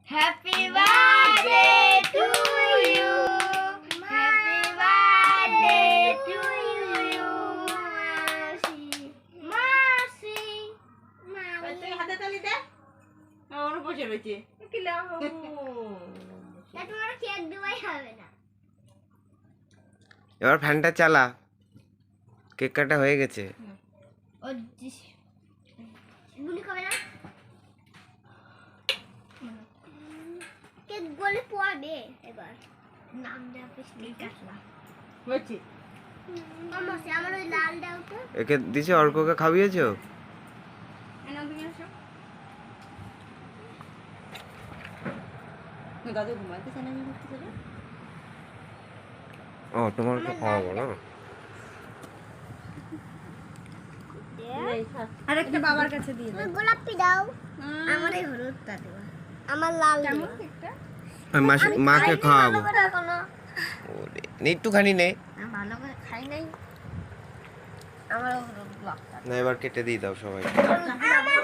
Happy birthday to you, happy birthday to you মাসি। তুই হাতে তালি দে। ওর বসে রয়েছে কি লাভ? তোমার কেক দেওয়াই হবে না। এবার ফ্যানটা চালা, কেক কাটা হয়ে গেছে। ও গুলি খাবে না, কেক গলে পড়বে। এবার নাম দেওয়া পিছলি কাটলা বলছি মামা সে আমার ওই লাল দাও তো। একে দিছে, অর্ককে খাইয়েছো? দাদু ঘুমাইতে চান আমি করতে চাই। ও তোমার তো খাওয়াবো না। আরেকটা বাবার কাছে দিয়ে তুমি গোলাপি দাও, আমার এই হলুদটা দেবা, আমার লাল দেবা। আমি মাকে খাওয়াবো। কোনো ওরে নে, একটুখানি নে। ভালো করে খাই নাই, আমার হলুদ ব্লকটা। না এবার কেটে দিয়ে দাও সবাই। আমার